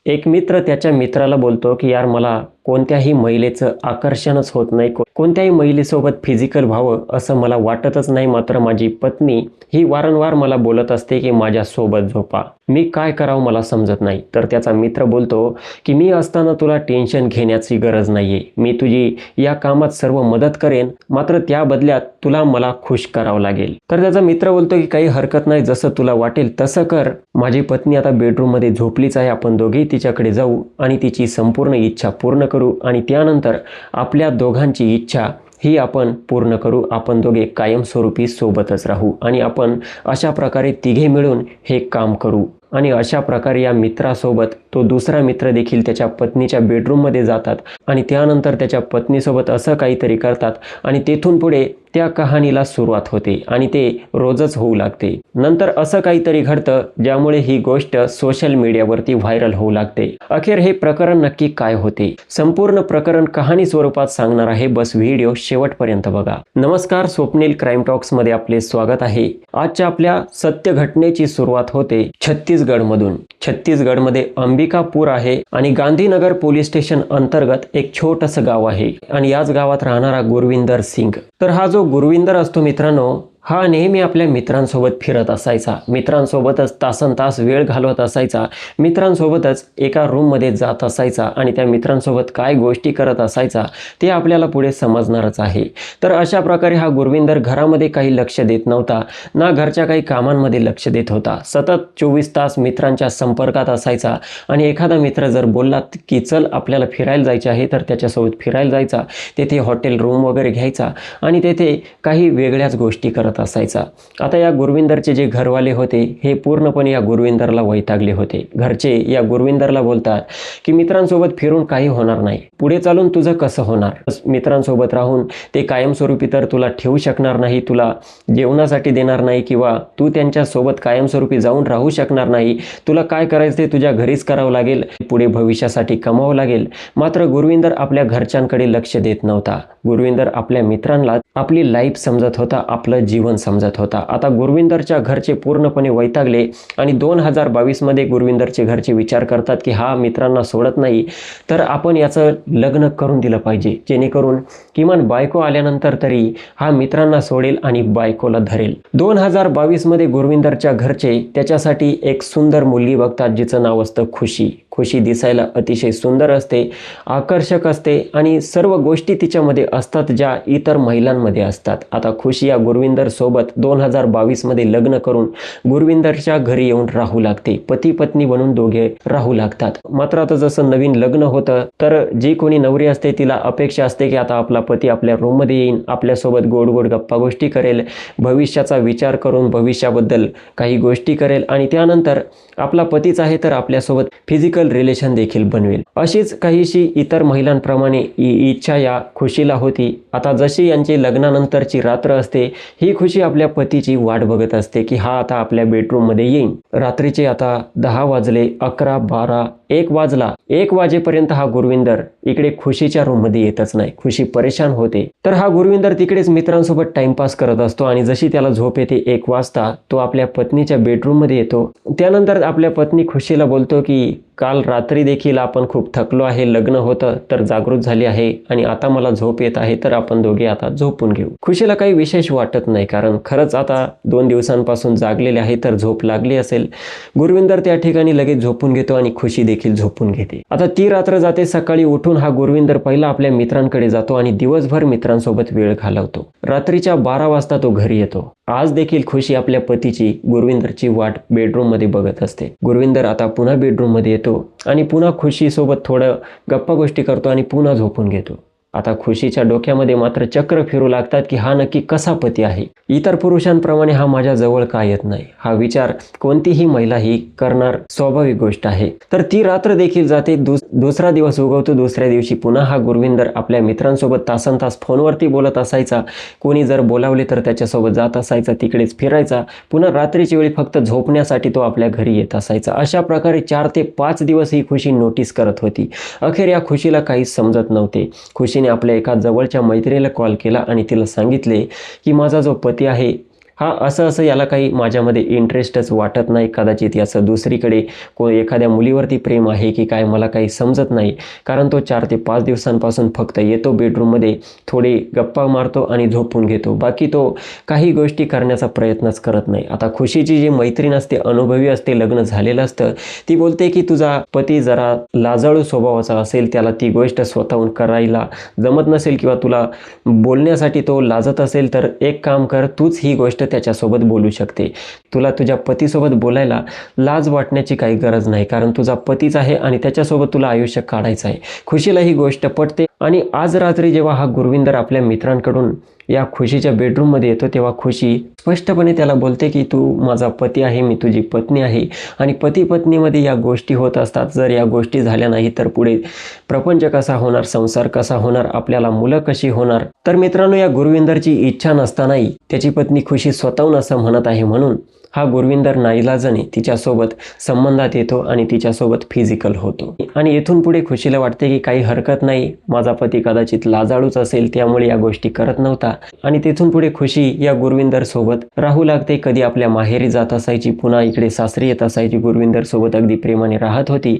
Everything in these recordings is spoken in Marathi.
एक मित्र त्याच्या मित्राला बोलतो की यार मला कोणत्याही महिलेचं आकर्षणच होत नाही, कोणत्याही महिलेसोबत फिजिकल व्हावं असं मला वाटतच नाही, मात्र माझी पत्नी ही वारंवार मला बोलत असते की माझ्यासोबत झोपा, मी काय करावं मला समजत नाही. तर त्याचा मित्र बोलतो की मी असताना तुला टेन्शन घेण्याची गरज नाहीये, मी तुझी या कामात सर्व मदत करेन, मात्र त्या बदल्यात तुला मला खुश करावं लागेल. तर त्याचा मित्र बोलतो की काही हरकत नाही, जसं तुला वाटेल तसं कर. माझी पत्नी आता बेडरूममध्ये झोपलीच आहे, आपण दोघेही तिच्याकडे जाऊ आणि तिची संपूर्ण इच्छा पूर्ण करू आणि त्यानंतर आपल्या दोघांची इच्छा ही आपण पूर्ण करू. आपण दोघे कायमस्वरूपी सोबतच राहू आणि आपण अशा प्रकारे तिघे मिळून हे काम करू. आणि अशा प्रकारे या मित्रासोबत तो दुसरा मित्र देखील त्याच्या पत्नीच्या बेडरूममध्ये जातात आणि त्यानंतर त्याच्या पत्नीसोबत असं काहीतरी करतात आणि तेथून पुढे त्या कहाणीला सुरुवात होते आणि ते रोजच होऊ लागते. नंतर असं काहीतरी घडतं ज्यामुळे ही गोष्ट सोशल मीडियावरती व्हायरल होऊ लागते. अखेर हे प्रकरण नक्की काय होते, संपूर्ण प्रकरण कहाणी स्वरूपात सांगणार आहे, बस व्हिडिओ शेवटपर्यंत बघा. नमस्कार, स्वप्नील क्राईम टॉक्स मध्ये आपले स्वागत आहे. आजच्या आपल्या सत्य घटनेची सुरुवात होते छत्तीसगडमधून. छत्तीसगडमध्ये अंबिकापूर आहे आणि गांधीनगर पोलीस स्टेशन अंतर्गत एक छोटंसं गाव आहे आणि याच गावात राहणारा गुरविंदर सिंग. तर हा जो गुरविंदर असतो मित्रांनो, हा नेहमी आपल्या मित्रांसोबत फिरत असायचा, मित्रांसोबतच तासनतास वेळ घालवत असायचा, मित्रांसोबतच एका रूममध्ये जात असायचा आणि त्या मित्रांसोबत काय गोष्टी करत असायचा ते आपल्याला पुढे समजणारच आहे. तर अशा प्रकारे हा गुरविंदर घरामध्ये काही लक्ष देत नव्हता, ना घरच्या काही कामांमध्ये लक्ष देत होता. सतत 24 तास मित्रांच्या संपर्कात असायचा आणि एखादा मित्र जर बोलला की चल आपल्याला फिरायला जायचे आहे तर त्याच्यासोबत फिरायला जायचा, तेथे हॉटेल रूम वगैरे घ्यायचा आणि तेथे काही वेगळ्याच गोष्टी करत असायचा. आता या गुरविंदरचे जे घरवाले होते हे पूर्णपणे या गुरविंदरला वैतागले होते. घरचे या गुरविंदरला बोलतात की मित्रांसोबत फिरून काही होणार नाही, पुढे चालून तुझं कसं होणार, मित्रांसोबत राहून ते कायमस्वरूपी तर तुला ठेवू शकणार नाही, तुला जेवणासाठी देणार नाही किंवा तू त्यांच्यासोबत कायमस्वरूपी जाऊन राहू शकणार नाही, तुला काय करायचं ते तुझ्या घरीच करावं लागेल, पुढे भविष्यासाठी कमावं लागेल. मात्र गुरविंदर आपल्या घरच्यांकडे लक्ष देत नव्हता. गुरविंदर आपल्या मित्रांना आपली लाईफ समजत होता, आपलं जीवन समजत होता. आता गुरविंदरच्या घरचे पूर्णपणे वैतागले आणि 2022 मध्ये गुरविंदरचे घरचे विचार करतात की हा मित्रांना सोडत नाही, तर आपण याचं लग्न करून दिलं पाहिजे, जेणेकरून किमान बायको आल्यानंतर तरी हा मित्रांना सोडेल आणि बायकोला धरेल. 2022 मध्ये गुरविंदरच्या घरचे त्याच्यासाठी एक सुंदर मुलगी बघतात जिचं नाव असतं खुशी. खुशी दिसायला अतिशय सुंदर असते, आकर्षक असते आणि सर्व गोष्टी तिच्यामध्ये असतात ज्या इतर महिलांमध्ये असतात. आता खुशी या गुरविंदर सोबत 2022 मध्ये लग्न करून गुरविंदरच्या घरी येऊन राहू लागते. पती पत्नी बनून दोघे राहू लागतात. मात्र आता जसं नवीन लग्न होतं तर जी कोणी नवरी असते तिला अपेक्षा असते की आता आपला पती आपल्या रूम मध्ये येईल, आपल्यासोबत गोड गोड गप्पा गोष्टी करेल, भविष्याचा विचार करून भविष्याबद्दल काही गोष्टी करेल आणि त्यानंतर आपला पतीच आहे तर आपल्यासोबत फिजिकल रिलेशन देखील बनवेल. अशीच काहीशी इतर महिलांप्रमाणे इच्छा या खुशीला होती. आता जशी यांची लग्नानंतरची रात्र असते ही खुशी आपल्या पतीची वाट बघत असते की हा आता आपल्या बेडरूम मध्ये येईल. रात्रीचे आता 10 वाजले, 11, 12, 1 वाजला. 1 वाजेपर्यंत हा गुरविंदर इकडे खुशीच्या रूम मध्ये येतच नाही. खुशी परेशान होते. तर हा गुरविंदर तिकडेच मित्रांसोबत टाइमपास करत असतो आणि जशी त्याला झोप येते 1 वाजता तो आपल्या पत्नीच्या बेडरूम मध्ये येतो. त्यानंतर आपल्या पत्नी खुशीला बोलतो की काल रात्री देखील आपण खूप थकलो आहे, लग्न होतं तर जागृत झाली आहे आणि आता मला झोप येत आहे, तर आपण दोघे आता झोपून घेऊ. खुशीला काही विशेष वाटत नाही, कारण खरंच आता 2 दिवसांपासून जागलेले आहे तर झोप लागली असेल. गुरविंदर त्या ठिकाणी लगेच झोपून घेतो आणि खुशी देखील झोपून घेते. आता ती रात्र जाते. सकाळी उठून हा गुरविंदर पहिला आपल्या मित्रांकडे जातो आणि दिवसभर मित्रांसोबत वेळ घालवतो. रात्रीच्या 12 वाजता तो घरी येतो. आज देखील खुशी आपल्या पतीची गुरविंदरची वाट बेडरूम मध्ये बघत असते. गुरविंदर आता पुन्हा बेडरूम मध्ये येतो आणि पुन्हा खुशी सोबत थोडं गप्पा गोष्टी करतो आणि पुन्हा झोपून घेतो. आता खुशीच्या डोक्यामध्ये मात्र चक्र फिरू लागतात की हा नक्की कसा पती आहे, इतर पुरुषांप्रमाणे हा माझ्या जवळ का येत नाही. हा विचार कोणतीही महिला ही करणार स्वाभाविक गोष्ट आहे. तर ती रात्र देखील जाते. दुसरा दिवस उगवतो. दुसऱ्या दिवशी पुन्हा हा गुरविंदर आपल्या मित्रांसोबत तासनतास फोनवरती बोलत असायचा. कोणी जर बोलावले तर त्याच्यासोबत जात असायचा, तिकडेच फिरायचा. पुन्हा रात्रीच्या वेळी फक्त झोपण्यासाठी तो आपल्या घरी येत असायचा. अशा प्रकारे 4 ते 5 दिवस ही खुशी नोटीस करत होती. अखेर या खुशीला काहीच समजत नव्हते. खुशी आपल्या एका जवळच्या मैत्रिणीला कॉल केला आणि तिला सांगितले की माझा जो पती आहे हा असं याला काही माझ्यामध्ये इंटरेस्टच वाटत नाही, कदाचित याचं दुसरीकडे एखाद्या मुलीवरती प्रेम आहे की काय मला काही समजत नाही. कारण तो 4 ते 5 दिवसांपासून फक्त येतो बेडरूममध्ये, थोडे गप्पा मारतो आणि झोपून घेतो. बाकी तो काही गोष्टी करण्याचा प्रयत्नच करत नाही. आता खुशीची जी मैत्रीण असते, अनुभवी असते, लग्न झालेलं असतं, ती बोलते की तुझा पती जरा लाजाळू स्वभावाचा असेल, त्याला ती गोष्ट स्वतःहून करायला जमत नसेल किंवा तुला बोलण्यासाठी तो लाजत असेल, तर एक काम कर, तूच ही गोष्ट त्याच्यासोबत बोलू शकते. तुला तुझ्या पतीसोबत बोलायला लाज वाटण्याची काही गरज नाही, कारण तुझा पतीच आहे आणि त्याच्यासोबत तुला आयुष्य काढायचं आहे. खुशीला ही गोष्ट पटते आणि आज रात्री जेव्हा हा गुरविंदर आपल्या मित्रांकडून या खुशीच्या बेडरूममध्ये येतो, तेव्हा खुशी स्पष्टपणे त्याला बोलते की तू माझा पती आहे, मी तुझी पत्नी आहे आणि पती पत्नीमध्ये या गोष्टी होत असतात. जर या गोष्टी झाल्या नाही तर पुढे प्रपंच कसा होणार, संसार कसा होणार, आपल्याला मुलं कशी होणार. तर मित्रांनो, या गुरविंदरची इच्छा नसतानाही त्याची पत्नी खुशी स्वतःहून असं म्हणत आहे, म्हणून हा गुरविंदर नाईलाजाने तिच्यासोबत संबंधात येतो आणि तिच्यासोबत फिजिकल होतो. आणि इथून पुढे खुशीला वाटते की काही हरकत नाही, माझा पती कदाचित लाजाळूच असेल, त्यामुळे या गोष्टी करत नव्हता. आणि तिथून पुढे खुशी या गुरविंदर सोबत राहू लागते. कधी आपल्या माहेरी जात असायची, पुन्हा इकडे सासरी येत असायची, गुरविंदर सोबत अगदी प्रेमाने राहत होती.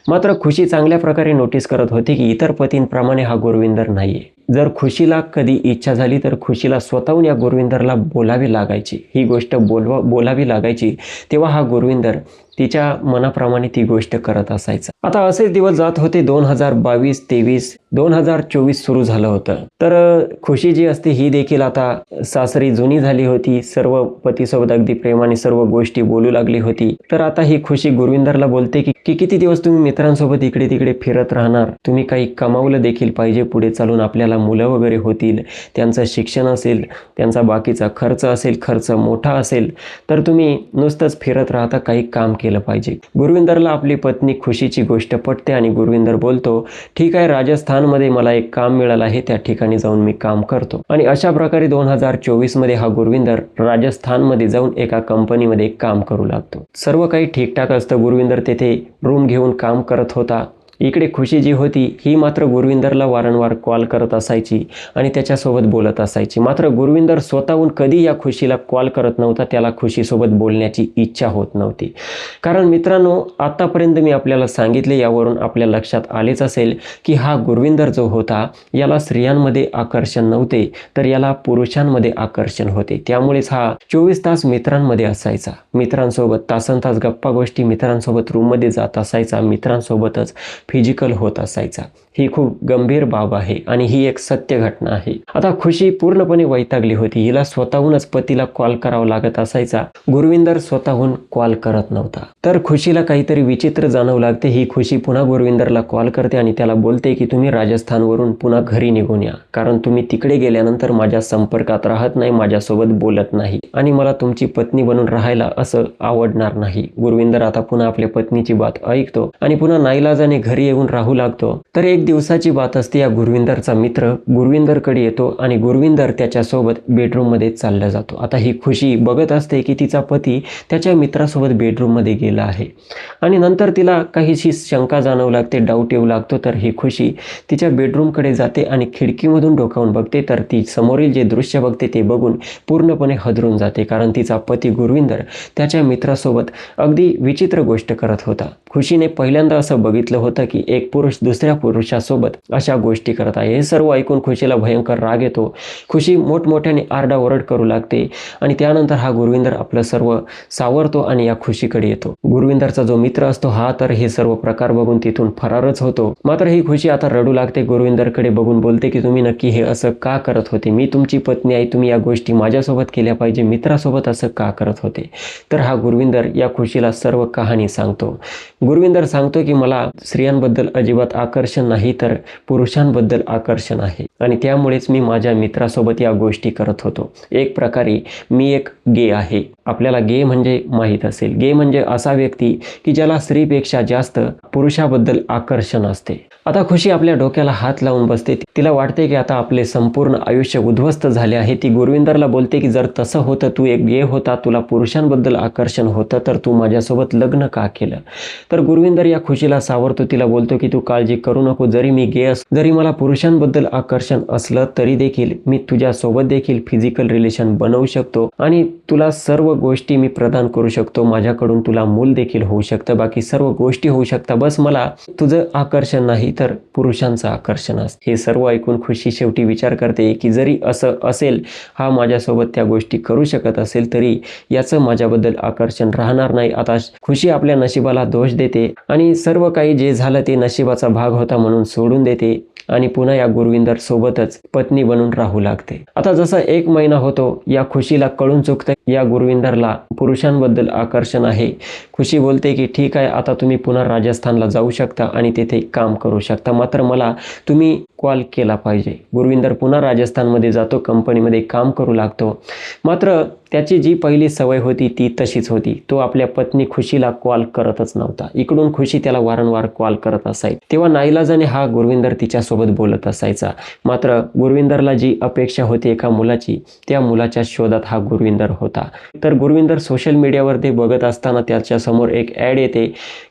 मात्र खुशी चांगल्या प्रकारे नोटीस करत होती की इतर पतींप्रमाणे हा गुरविंदर नाहीये. जर खुशीला कधी इच्छा झाली तर खुशीला स्वतःहून या गुरविंदरला बोलावी लागायची, ही गोष्ट बोलावी लागायची, तेव्हा हा गुरविंदर तिच्या मनाप्रमाणे ती गोष्ट करत असायचा. आता असेच दिवस जात होते. 2022, 23, 2024 सुरू झालं होतं. तर खुशी जी असते ही देखील आता सासरी जुनी झाली होती. सर्व पतीसोबत अगदी प्रेमाने सर्व गोष्टी बोलू लागली होती. तर आता ही खुशी गुरविंदरला बोलते की किती दिवस तुम्ही मित्रांसोबत इकडे तिकडे फिरत राहणार, तुम्ही काही कमावलं देखील पाहिजे, पुढे चालून आपल्याला मुलं वगैरे होतील, त्यांचं शिक्षण असेल, त्यांचा बाकीचा खर्च असेल, खर्च मोठा असेल, तर तुम्ही नुसतंच फिरत राहता, काही काम केलं पाहिजे. गुरविंदरला आपली पत्नी खुशीची गोष्ट पटते आणि गुरविंदर बोलतो, ठीक आहे, राजस्थानमध्ये मला एक काम मिळालं आहे, त्या ठिकाणी जाऊन मी काम करतो. आणि अशा प्रकारे 2024 मध्ये हा गुरविंदर राजस्थानमध्ये जाऊन एका कंपनीमध्ये काम करू लागतो. सर्व काही ठीकठाक असतं. गुरविंदर तेथे रूम घेऊन काम करत होता. इकडे खुशी जी होती ही मात्र गुरविंदरला वारंवार कॉल करत असायची आणि त्याच्यासोबत बोलत असायची. मात्र गुरविंदर स्वतःहून कधी या खुशीला कॉल करत नव्हता. त्याला खुशीसोबत बोलण्याची इच्छा होत नव्हती. कारण मित्रांनो, आतापर्यंत मी आपल्याला सांगितले, यावरून आपल्या लक्षात आलेच असेल की हा गुरविंदर जो होता, याला स्त्रियांमध्ये आकर्षण नव्हते, तर याला पुरुषांमध्ये आकर्षण होते. त्यामुळेच हा 24 तास मित्रांमध्ये असायचा. मित्रांसोबत तासनतास गप्पा गोष्टी, मित्रांसोबत रूममध्ये जात असायचा, मित्रांसोबतच फिजिकल होत असायचा. ही खूप गंभीर बाब आहे आणि ही एक सत्य घटना आहे. आता खुशी पूर्णपणे वैतागली होती. हिला स्वतःहूनच पतीला कॉल करावा लागत असायचा. गुरविंदर स्वतःहून कॉल करत नव्हता. तर खुशीला काहीतरी विचित्र जाणवू लागते. ही खुशी पुन्हा गुरविंदरला कॉल करते आणि त्याला बोलते की तुम्ही राजस्थानवरून पुन्हा घरी निघून या, कारण तुम्ही तिकडे गेल्यानंतर माझ्या संपर्कात राहत नाही, माझ्यासोबत बोलत नाही आणि मला तुमची पत्नी बनून राहायला असं आवडणार नाही. गुरविंदर आता पुन्हा आपल्या पत्नीची बात ऐकतो आणि पुन्हा नाईलाजाने घरी येऊन राहू लागतो. तर एक दिवसाची बात असते. या गुरविंदरचा मित्र गुरविंदरकडे येतो आणि गुरविंदर त्याच्यासोबत बेडरूममध्ये चालला जातो. आता ही खुशी बघत असते की तिचा पती त्याच्या मित्रासोबत बेडरूममध्ये गेला आहे आणि नंतर तिला काहीशी शंका जाणवू लागते, डाऊट येऊ लागतो. तर ही खुशी तिच्या बेडरूमकडे जाते आणि खिडकीमधून डोकावून बघते. तर ती समोरील जे दृश्य बघते ते बघून पूर्णपणे हादरून जाते, कारण तिचा पती गुरविंदर त्याच्या मित्रासोबत अगदी विचित्र गोष्ट करत होता. खुशीने पहिल्यांदा असं बघितलं होतं की एक पुरुष दुसऱ्या पुरुषासोबत अशा गोष्टी करत आहे. हे सर्व ऐकून खुशीला भयंकर राग येतो. खुशी मोठमोठ्याने आरडाओरड करू लागते आणि त्यानंतर हा गुरविंदर आपलं सर्व सावरतो आणि या खुशीकडे येतो. गुरविंदरचा जो मित्र असतो हा तर हे सर्व प्रकार बघून तिथून फरारच होतो. मात्र ही खुशी आता रडू लागते. गुरविंदरकडे बघून बोलते की तुम्ही नक्की हे असं का करत होते? मी तुमची पत्नी आहे, तुम्ही या गोष्टी माझ्यासोबत केल्या पाहिजे, मित्रासोबत असं का करत होते? तर हा गुरविंदर या खुशीला सर्व कहाणी सांगतो. गुरविंदर सांगतो की मला स्त्रियांबद्दल अजिबात आकर्षण नाही, तर पुरुषांबद्दल आकर्षण आहे आणि त्यामुळेच मी माझ्या मित्रासोबत या गोष्टी करत होतो. एक प्रकारे मी एक गे आहे. आपल्याला गे म्हणजे माहीत असेल, गे म्हणजे असा व्यक्ती की ज्याला स्त्रीपेक्षा जास्त पुरुषाबद्दल आकर्षण असते. आता खुशी आपल्या डोक्याला हात लावून बसते. तिला वाटते की आता आपले संपूर्ण आयुष्य उद्ध्वस्त झाले आहे. ती गुरविंदरला बोलते की जर तसं होतं, तू एक गे होता, तुला पुरुषांबद्दल आकर्षण होतं, तर तू माझ्यासोबत लग्न का केलं? तर गुरविंदर या खुशीला सावरतो. तिला बोलतो की तू काळजी करू नको, जरी मी गे जरी मला पुरुषांबद्दल आकर्षण असलं तरी देखील मी तुझ्यासोबत देखील फिजिकल रिलेशन बनवू शकतो आणि तुला सर्व गोष्टी मी प्रदान करू शकतो. माझ्याकडून तुला मूल देखील होऊ शकतं, बाकी सर्व गोष्टी होऊ शकतात. बस मला तुझं आकर्षण नाही तर पुरुषांचं आकर्षण असतं. हे सर्व ऐकून खुशी शेवटी विचार करते की जरी असं असेल, हा माझ्यासोबत त्या गोष्टी करू शकत असेल, तरी याचं माझ्याबद्दल आकर्षण राहणार नाही. आता खुशी आपल्या नशिबाला दोष देते आणि सर्व काही जे झालं ते नशिबाचा भाग होता म्हणून सोडून देते आणि पुन्हा या गुरविंदर सोबतच पत्नी बनून राहू लागते. आता जसा 1 महिना होतो, या खुशीला कळून चुकतं या गुरविंदरला पुरुषांबद्दल आकर्षण आहे. खुशी बोलते की ठीक आहे, आता तुम्ही पुन्हा राजस्थानला जाऊ शकता आणि तेथे काम करू शकता, मात्र मला तुम्ही कॉल केला पाहिजे. गुरविंदर पुन्हा राजस्थानमध्ये जातो, कंपनीमध्ये काम करू लागतो. मात्र त्याची जी पहिली सवय होती ती तशीच होती. तो आपल्या पत्नी खुशीला कॉल करतच नव्हता. इकडून खुशी त्याला वारंवार कॉल करत असायची. तेव्हा नाईलाजाने हा गुरविंदर तिच्यासोबत बोलत असायचा. मात्र गुरविंदरला जी अपेक्षा होती एका मुलाची, त्या मुलाच्या शोधात हा गुरविंदर होता. तर गुरविंदर सोशल मीडियावर ते बघत असताना त्याच्यासमोर एक ॲड येते.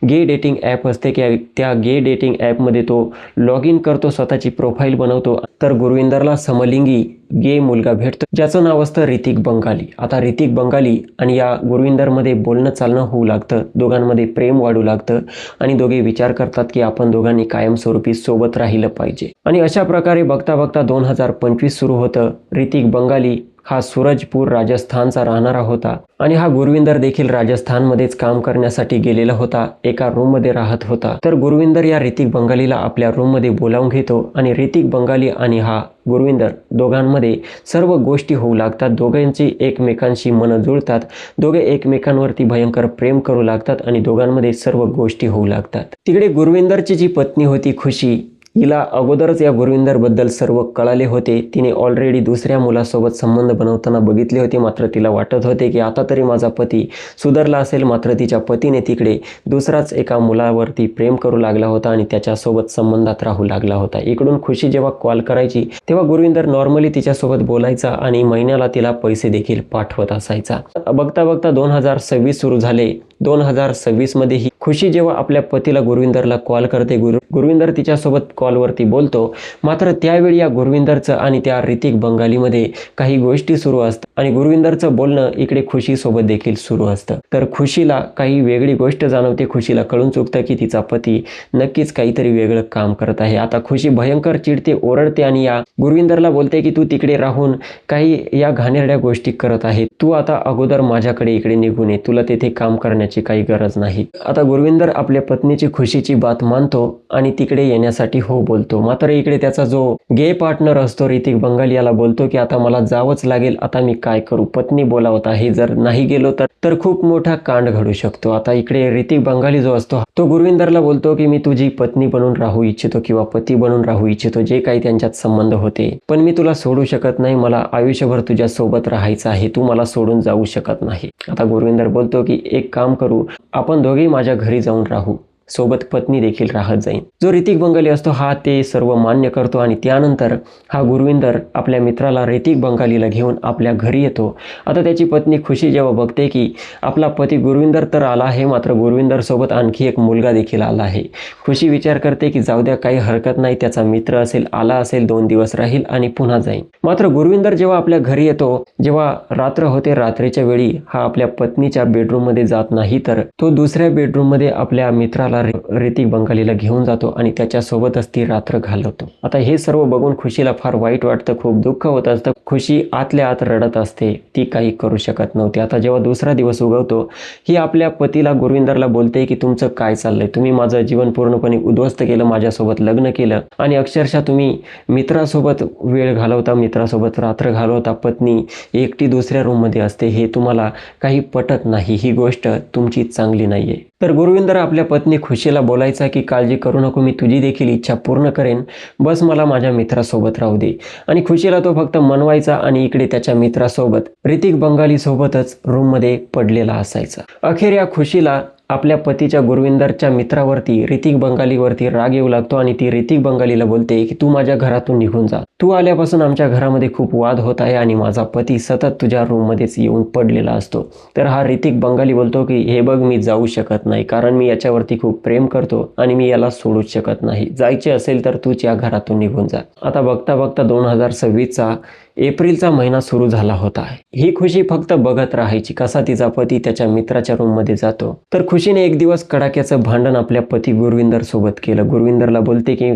गे डेटिंग ॲप असते की त्या गे डेटिंग ॲपमध्ये तो लॉग इन करतो, स्वतःची प्रोफाईल बनवतो. तर गुरविंदरला समलिंगी गे मुलगा भेटतो, ज्याचं नाव असतं ऋतिक बंगाली. आता ऋतिक बंगाली आणि या गुरविंदरमध्ये बोलणं चालणं होऊ लागतं. दोघांमध्ये प्रेम वाढू लागतं आणि दोघे विचार करतात की आपण दोघांनी कायमस्वरूपी सोबत राहिलं पाहिजे. आणि अशा प्रकारे बघता बघता 2025 सुरू होतं. ऋतिक बंगाली हा सूरजपूर राजस्थानचा राहणारा होता आणि हा गुरविंदर देखील राजस्थानमध्येच काम करण्यासाठी गेलेला होता. एका रूममध्ये राहत होता. तर गुरविंदर या ऋतिक बंगालीला आपल्या रूममध्ये बोलावून घेतो आणि ऋतिक बंगाली आणि हा गुरविंदर दोघांमध्ये सर्व गोष्टी होऊ लागतात. दोघांची एकमेकांशी मनं जुळतात. दोघे एकमेकांवरती भयंकर प्रेम करू लागतात आणि दोघांमध्ये सर्व गोष्टी होऊ लागतात. तिकडे गुरविंदरची जी पत्नी होती खुशी, हिला अगोदरच या गुरविंदरबद्दल सर्व कळाले होते. तिने ऑलरेडी दुसऱ्या मुलासोबत संबंध बनवताना बघितले होते. मात्र तिला वाटत होते की आता तरी माझा पती सुधारला असेल. मात्र तिच्या पतीने तिकडे दुसराच एका मुलावरती प्रेम करू लागला होता आणि त्याच्यासोबत संबंधात राहू लागला होता. इकडून खुशी जेव्हा कॉल करायची तेव्हा गुरविंदर नॉर्मली तिच्यासोबत बोलायचा आणि महिन्याला तिला पैसे देखील पाठवत असायचा. बघता बघता 2026 सुरू झाले. 2026 मध्ये ही खुशी जेव्हा आपल्या पतीला गुरविंदरला कॉल करते, गुरविंदर तिच्यासोबत कॉलवरती बोलतो. मात्र त्यावेळी या गुरविंदरचं आणि त्या ऋतिक बंगालीमध्ये काही गोष्टी सुरू असतात आणि गुरविंदरचं बोलणं इकडे खुशीसोबत देखील सुरू असतं. तर खुशीला काही वेगळी गोष्ट जाणवते. खुशीला कळून चुकतं की तिचा पती नक्कीच काहीतरी वेगळं काम करत आहे. आता खुशी भयंकर चिडते, ओरडते आणि या गुरविंदरला बोलते की तू तिकडे राहून काही या घाणेरड्या गोष्टी करत आहे. तू आता अगोदर माझ्याकडे इकडे निघून ये, तुला तेथे काम करण्याची काही गरज नाही. आता गुरविंदर आपल्या पत्नीची खुशीची बात मानतो आणि तिकडे येण्यासाठी हो बोलतो. मात्र इकडे त्याचा जो गे पार्टनर असतो ऋतिक बंगाली याला बोलतो की आता मला जावंच लागेल, आता मी काय करू, पत्नी बोलावत आहे, जर नाही गेलो तर खूप मोठा कांड घडू शकतो. आता इकडे ऋतिक बंगाली जो असतो तो गुरविंदरला बोलतो की मी तुझी पत्नी बनून राहू इच्छितो किंवा पती बनून राहू इच्छितो, जे काही त्यांच्यात संबंध होते, पण मी तुला सोडू शकत नाही. मला आयुष्यभर तुझ्या सोबत राहायचं आहे, तू मला सोडून जाऊ शकत नाही. आता गुरविंदर बोलतो की एक काम करू, आपण दोघेही माझ्या घरी जाऊन राहू, सोबत पत्नी देखील राहत जाईल. जो ऋतिक बंगाली असतो हा ते सर्व मान्य करतो आणि त्यानंतर हा गुरविंदर आपल्या मित्राला ऋतिक बंगालीला घेऊन आपल्या घरी येतो. आता त्याची पत्नी खुशी जेव्हा बघते की आपला पती गुरविंदर तर आला आहे, मात्र गुरविंदर सोबत आणखी एक मुलगा देखील आला आहे. खुशी विचार करते की जाऊ द्या, काही हरकत नाही, त्याचा मित्र असेल, आला असेल, 2 दिवस राहील आणि पुन्हा जाईल. मात्र गुरविंदर जेव्हा आपल्या घरी येतो, जेव्हा रात्र होते, रात्रीच्या वेळी हा आपल्या पत्नीच्या बेडरूम मध्ये जात नाही, तर तो दुसऱ्या बेडरूम मध्ये आपल्या मित्राला ऋतिक बंगालीला घेऊन जातो आणि त्याच्यासोबतच ती रात्र घालवतो. आता हे सर्व बघून खुशीला फार वाईट वाटतं, खूप दुःख होत असतं. खुशी आतल्या आत रडत असते, ती काही करू शकत नव्हती. आता जेव्हा दुसरा दिवस उगवतो, ही आपल्या पतीला गुरविंदरला बोलते की तुमचं काय चाललंय, तुम्ही माझं जीवन पूर्णपणे उद्ध्वस्त केलं, माझ्यासोबत लग्न केलं आणि अक्षरशः तुम्ही मित्रासोबत वेळ घालवता, मित्रासोबत रात्र घालवता, पत्नी एकटी दुसऱ्या रूममध्ये असते, हे तुम्हाला काही पटत नाही, ही गोष्ट तुमची चांगली नाहीये. तर गुरविंदर आपल्या पत्नी खुशीला बोलायचा की काळजी करू नको, मी तुझी देखील इच्छा पूर्ण करेन, बस मला माझ्या मित्रासोबत राहू दे. आणि खुशीला तो फक्त मनवायचा आणि इकडे त्याच्या मित्रासोबत ऋतिक बंगाली सोबतच रूममध्ये पडलेला असायचा. अखेर या खुशीला आपल्या पतीच्या गुरविंदरच्या मित्रावरती ऋतिक बंगालीवरती राग येऊ लागतो आणि ती ऋतिक बंगालीला बोलते की तू माझ्या घरातून निघून जा, तू आल्यापासून आमच्या घरामध्ये खूप वाद होत आहे आणि माझा पती सतत तुझ्या रूममध्येच येऊन पडलेला असतो. तर हा ऋतिक बंगाली बोलतो की हे बघ, मी जाऊ शकत नाही कारण मी याच्यावरती खूप प्रेम करतो आणि मी याला सोडूच शकत नाही, जायचे असेल तर तूच या घरातून निघून जा. आता बघता बघता 2026चा एप्रिलचा महिना सुरू झाला होता. ही खुशी फक्त बघत राहायची कसा तिचा पती त्याच्या मित्राच्या रूममध्ये जातो. तर खुशीने एक दिवस कडाक्याचं भांडण आपल्या पती गुरविंदर सोबत केलं. गुरविंदरला बोलते की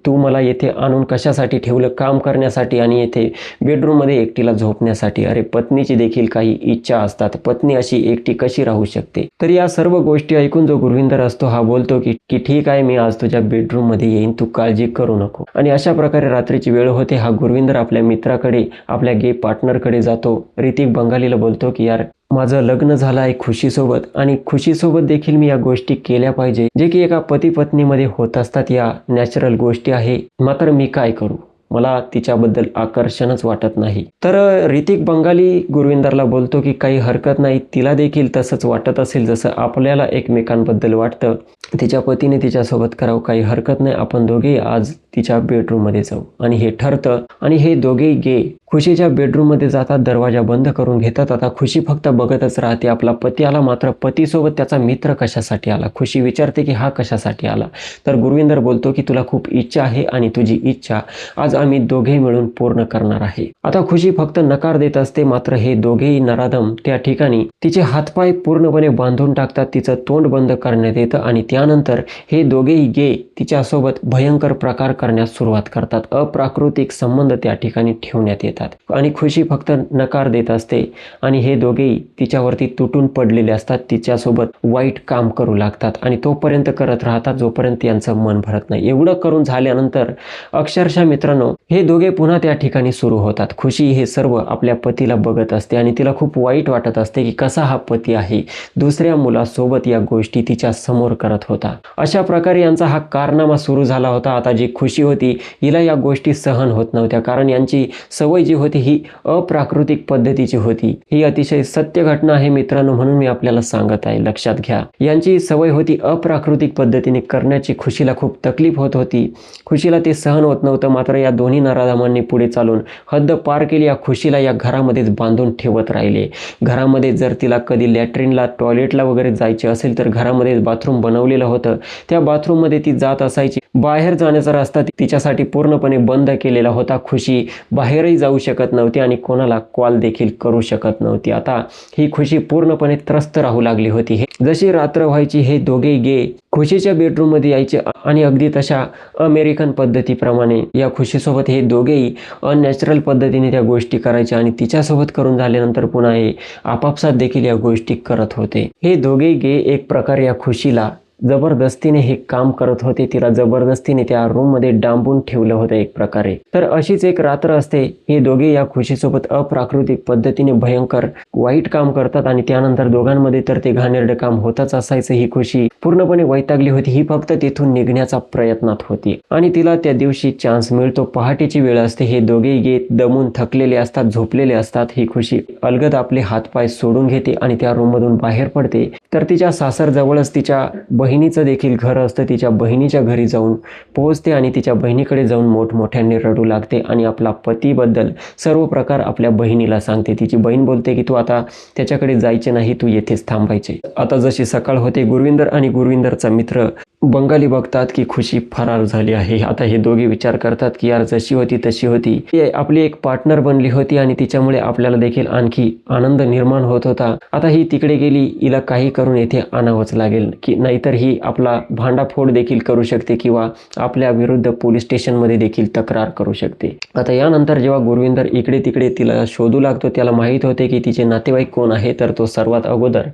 तू मला येथे आणून कशासाठी ठेवलं, काम करण्यासाठी आणि येथे बेडरूममध्ये एकटीला झोपण्यासाठी. अरे पत्नीची देखील काही इच्छा असतात, पत्नी अशी एकटी कशी राहू शकते. तर या सर्व गोष्टी ऐकून जो गुरविंदर असतो हा बोलतो की ठीक आहे, मी आज तुझ्या बेडरूममध्ये येईन, तू काळजी करू नको. आणि अशा प्रकारे रात्रीची वेळ होते. हा गुरविंदर आपल्या मित्राकडे आपल्या गे पार्टनरकडे जातो. ऋतिक बंगालीला बोलतो की यार माझं लग्न झालं आहे खुशीसोबत आणि खुशीसोबत देखील मी या गोष्टी केल्या पाहिजे, जे की एका पती पत्नीमध्ये होत असतात, या नॅचरल गोष्टी आहे. मात्र मी काय करू, मला तिच्याबद्दल आकर्षणच वाटत नाही. तर ऋतिक बंगाली गुरविंदरला बोलतो की काही हरकत नाही, तिला देखील तसंच वाटत असेल जसं आपल्याला एकमेकांबद्दल वाटतं, तिच्या पतीने तिच्यासोबत करावं, काही हरकत नाही, आपण दोघेही आज तिच्या बेडरूममध्ये जाऊ. आणि हे ठरतं आणि हे दोघेही गे खुशीच्या बेडरूममध्ये जातात, दरवाजा बंद करून घेतात. आता खुशी फक्त बघतच राहते. आपला पती आला, मात्र पतीसोबत त्याचा मित्र कशासाठी आला. खुशी विचारते की हा कशासाठी आला. तर गुरविंदर बोलतो की तुला खूप इच्छा आहे आणि तुझी इच्छा आज आम्ही दोघे मिळून पूर्ण करणार आहे. आता खुशी फक्त नकार देत असते, मात्र हे दोघेही नराधम त्या ठिकाणी तिचे हातपाय पूर्णपणे बांधून टाकतात, तिचं तोंड बंद करण्यात येतं आणि त्यानंतर हे दोघेही गे तिच्यासोबत भयंकर प्रकार करण्यास सुरुवात करतात. अप्राकृतिक संबंध त्या ठिकाणी ठेवण्यात येतात आणि खुशी फक्त नकार देत असते आणि हे दोघेही तिच्यावरती तुटून पडलेले असतात, तिच्यासोबत वाईट काम करू लागतात आणि तोपर्यंत करत राहतात जोपर्यंत यांचं मन भरत नाही. एवढं करून झाल्यानंतर अक्षरशः मित्रांनो हे दोघे पुन्हा त्या ठिकाणी सुरू होतात. खुशी हे सर्व आपल्या पतीला बघत असते आणि तिला खूप वाईट वाटत असते की कसा हा पती आहे, दुसऱ्या मुलासोबत या गोष्टी तिच्या समोर करत होता. अशा प्रकारे यांचा हा कारनामा सुरू झाला होता. आता जी खुशी होती हिला या गोष्टी सहन होत नव्हत्या, कारण यांची सवय जी होती ही अप्राकृतिक पद्धतीची होती. ही अतिशय सत्य घटना आहे मित्रांनो, म्हणून मी आपल्याला सांगत आहे, लक्षात घ्या. यांची सवय होती अप्राकृतिक पद्धतीने करण्याची. खुशीला खूप तकलीफ होत होती, खुशीला ते सहन होत नव्हतं. मात्र या दोन्ही नराधमांनी पुढे चालून हद्द पार केली. या खुशीला या घरामध्येच बांधून ठेवत राहिले. घरामध्ये जर तिला कधी लॅट्रिनला टॉयलेटला वगैरे जायचे असेल तर घरामध्ये बाथरूम बनवलेलं होतं, त्या बाथरूममध्ये ती जात असायची. बाहेर जाण्याचा रस्ता तिच्यासाठी पूर्णपणे बंद केलेला होता. खुशी बाहेरही जाऊ शकत नव्हती आणि कोणाला कॉल देखील करू शकत नव्हती. आता ही खुशी पूर्णपणे त्रस्त राहू लागली होती. जशी रात्र व्हायची हे दोघे गे खुशीच्या बेडरूममध्ये यायचे आणि अगदी तशा अमेरिकन पद्धतीप्रमाणे या खुशीसोबत हे दोघेही अननॅचरल पद्धतीने त्या गोष्टी करायच्या आणि तिच्यासोबत करून झाल्यानंतर पुन्हा हे आपापसात देखील या गोष्टी करत होते. हे दोघे गे एक प्रकारे या खुशीला जबरदस्तीने हे काम करत होते, तिला जबरदस्तीने त्या रूममध्ये डांबून ठेवलं होतं एक प्रकारे. तर अशीच एक रात्र असते, हे दोघे या खुशीसोबत अप्राकृतिक पद्धतीने भयंकर वाईट काम करतात आणि त्यानंतर दोघांमध्ये तर ते घाणेरडं काम होतच असायचं. ही खुशी पूर्णपणे वैतागली होती, ही फक्त तिथून निघण्याचा प्रयत्नात होती आणि तिला त्या दिवशी चान्स मिळतो. पहाटेची वेळ असते, हे दोघेही गे दमून थकलेले असतात, झोपलेले असतात. ही खुशी अलगद आपले हातपाय सोडून घेते आणि त्या रूममधून बाहेर पडते. तर तिच्या सासरजवळच तिच्या बहिणीचं देखील घर असतं, तिच्या बहिणीच्या घरी जाऊन पोहोचते आणि तिच्या बहिणीकडे जाऊन मोठमोठ्याने रडू लागते आणि आपला पतीबद्दल सर्व प्रकार आपल्या बहिणीला सांगते. तिची बहीण बोलते की तू आता त्याच्याकडे जायचे नाही, तू येथेच थांबायचे. आता जशी सकाळ होते, गुरविंदर आणि गुरविंदरचा मित्र बंगाली बघतात की खुशी फरार झाली आहे. आता हे दोघे विचार करतात की यार जशी होती तशी होती, आपली एक पार्टनर बनली होती आणि तिच्यामुळे आपल्याला देखील आणखी आनंद निर्माण होत होता. आता ही तिकडे गेली, हिला काही करून येथे आणावंच लागेल, की नाहीतर ही आपला भांडाफोड देखील करू शकते किंवा आपल्या विरुद्ध पोलीस स्टेशनमध्ये देखील तक्रार करू शकते. आता यानंतर जेव्हा गुरविंदर इकडे तिकडे तिला शोधू लागतो, त्याला माहीत होते की तिचे नातेवाईक कोण आहे. तर तो सर्वात अगोदर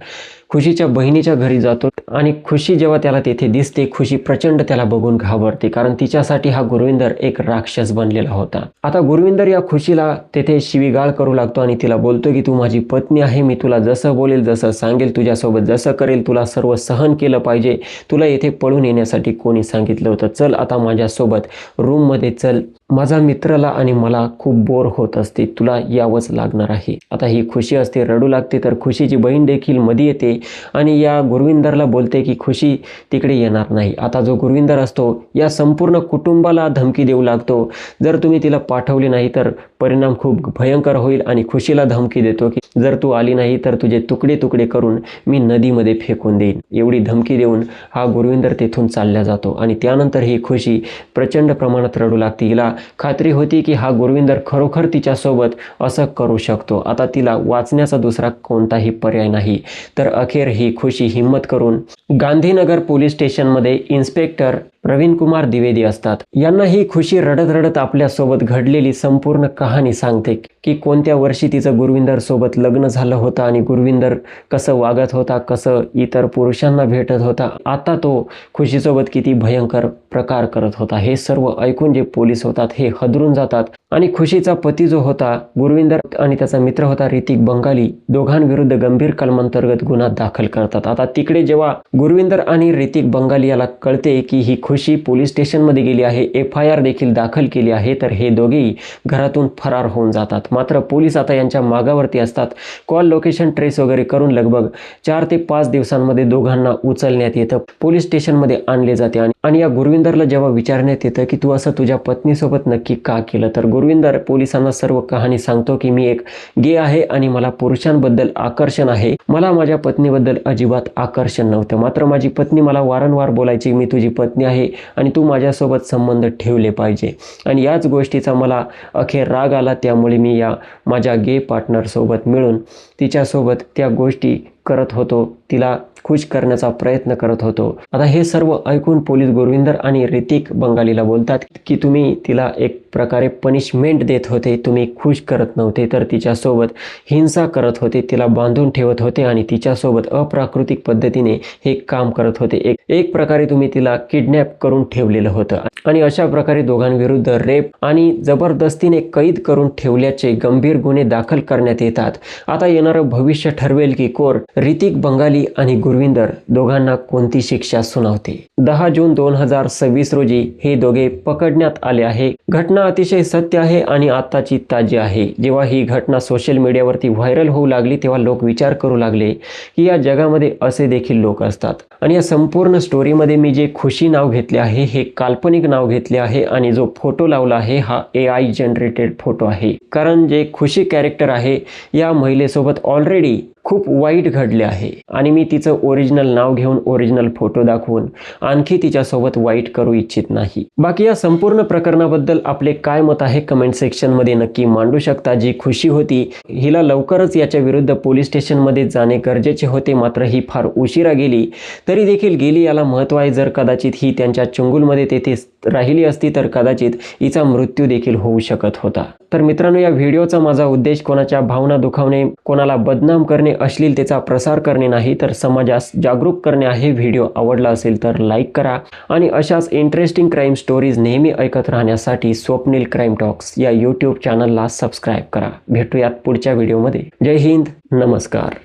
खुशीच्या बहिणीच्या घरी जातो आणि खुशी जेव्हा त्याला तेथे दिसते, खुशी प्रचंड त्याला बघून घाबरते, कारण तिच्यासाठी हा गुरविंदर एक राक्षस बनलेला होता. आता गुरविंदर या खुशीला तेथे शिवीगाळ करू लागतो आणि तिला बोलतो की तू माझी पत्नी आहे, मी तुला जसं बोलेल, जसं सांगेल, तुझ्यासोबत जसं करेल, तुला सर्व सहन केलं पाहिजे. तुला येथे पळून येण्यासाठी कोणी सांगितलं होतं? चल आता माझ्यासोबत रूममध्ये चल, माझा मित्राला आणि मला खूप बोर होत असते, तुला यावंच लागणार आहे. आता ही खुशी असते, रडू लागते, तर खुशीची बहीण देखील मध्ये येते आणि या गुरविंदरला बोलते की खुशी तिकडे येणार नाही. आता जो गुरविंदर असतो या संपूर्ण कुटुंबाला धमकी देऊ लागतो, जर तुम्ही तिला पाठवली नाही तर परिणाम खूप भयंकर होईल, आणि खुशीला धमकी देतो की जर तू आली नाही तर तुझे तुकडे तुकडे करून मी नदीमध्ये फेकून देईन. एवढी धमकी देऊन हा गुरविंदर तेथून चालला जातो आणि त्यानंतर ही खुशी प्रचंड प्रमाणात रडू लागते. हिला खात्री होती की हा गुरविंदर खरोखर तिच्यासोबत असं करू शकतो. आता तिला वाचण्याचा दुसरा कोणताही पर्याय नाही. तर अखेर ही खुशी हिम्मत करून गांधीनगर पोलीस स्टेशनमध्ये इन्स्पेक्टर प्रवीण कुमार द्विवेदी असतात. यांना ही खुशी रडत रडत आपल्यासोबत घडलेली संपूर्ण कहाणी सांगते की कोणत्या वर्षी तिचं गुरविंदर सोबत लग्न झालं होतं आणि गुरविंदर कसं वागत होता, कसं इतर पुरुषांना भेटत होता, आता तो खुशीसोबत किती भयंकर प्रकार करत होता. हे सर्व ऐकून जे पोलीस होतात हे हदरून जातात आणि खुशीचा पती जो होता गुरविंदर आणि त्याचा मित्र होता ऋतिक बंगाली, दोघांविरुद्ध गंभीर कलमांतर्गत गुन्हा दाखल करतात. आता तिकडे जेव्हा गुरविंदर आणि ऋतिक बंगाली याला कळते की ही खुशी पोलीस स्टेशनमध्ये गेली आहे, FIR देखील दाखल केली आहे, तर हे दोघेही घरातून फरार होऊन जातात. मात्र पोलीस आता यांच्या मागावरती असतात. कॉल लोकेशन ट्रेस वगैरे करून लगभग 4 ते 5 दिवसांमध्ये दोघांना उचलण्यात येतं, पोलीस स्टेशनमध्ये आणले जाते. आणि या गुरविंदरला जेव्हा विचारण्यात येतं की तू असं तुझ्या पत्नीसोबत नक्की का केलं, तर गुरविंदर पोलिसांना सर्व कहाणी सांगतो की मी एक गे आहे आणि मला पुरुषांबद्दल आकर्षण आहे, मला माझ्या पत्नीबद्दल अजिबात आकर्षण नव्हतं. मात्र माझी पत्नी मला वारंवार बोलायची मी तुझी पत्नी आहे आणि तू माझ्यासोबत संबंध ठेवले पाहिजे, आणि याच गोष्टीचा मला अखेर राग आला, त्यामुळे मी या माझ्या गे पार्टनरसोबत मिळून तिच्यासोबत त्या गोष्टी करत होतो, तिला खुश करण्याचा प्रयत्न करत होतो. आता हे सर्व ऐकून पोलीस गुरविंदर आणि ऋतिक बंगालीला बोलतात की तुम्ही तिला एक प्रकारे पनिशमेंट देत होते, तुम्ही खुश करत नव्हते, तर तिच्यासोबत हिंसा करत होते, तिला बांधून ठेवत होते आणि तिच्यासोबत अप्राकृतिक पद्धतीने हे काम करत होते. एक प्रकारे तुम्ही तिला किडनॅप करून ठेवलेलं होतं आणि अशा प्रकारे दोघांविरुद्ध रेप आणि जबरदस्तीने कैद करून ठेवल्याचे गंभीर गुन्हे दाखल करण्यात येतात. आता येणारं भविष्य ठरवेल की कोर्ट ऋतिक बंगाली आणि गुरविंदर दोघांना कोणती शिक्षा सुनावते. 10 जून 2026 रोजी हे दोघे पकडण्यात आले आहे. घटना अतिशय सत्य आहे आणि आत्ताची ताजी आहे. जेव्हा ही घटना सोशल मीडियावरती व्हायरल होऊ लागली तेव्हा लोक विचार करू लागले की या जगामध्ये असे देखील लोक असतात. आणि या संपूर्ण स्टोरीमध्ये मी जे खुशी नाव घेतले आहे हे काल्पनिक नाव घेतले आहे आणि जो फोटो लावला आहे हा AI जनरेटेड फोटो आहे, कारण जे खुशी कॅरेक्टर आहे या महिलेसोबत ऑलरेडी खूप वाईट घडले आहे आणि मी तिचं ओरिजिनल नाव घेऊन ओरिजिनल फोटो दाखवून आणखी तिच्यासोबत वाईट करू इच्छित नाही. बाकी या संपूर्ण प्रकरणाबद्दल आपले काय मत आहे कमेंट सेक्शनमध्ये नक्की मांडू शकता. जी खुशी होती हिला लवकरच याच्या विरुद्ध पोलीस स्टेशनमध्ये जाणे गरजेचे होते, मात्र ही फार उशिरा गेली, तरी देखील गेली याला महत्त्व आहे. जर कदाचित ही त्यांच्या चंगुलमध्ये तेथे राहिली असती तर कदाचित हिचा मृत्यू देखील होऊ शकत होता. तर मित्रांनो, या व्हिडिओचा माझा उद्देश कोणाच्या भावना दुखावणे, कोणाला बदनाम करणे, अश्लीलतेचा प्रसार करणे नाही, तर समाजास जागरूक करणे आहे. व्हिडिओ आवडला असेल तर लाईक करा आणि अशाच इंटरेस्टिंग क्राईम स्टोरीज नेहमी ऐकत राहण्यासाठी स्वप्नील क्राईम टॉक्स या YouTube चॅनलला सबस्क्राईब करा. भेटूयात पुढच्या व्हिडिओमध्ये. जय हिंद, नमस्कार.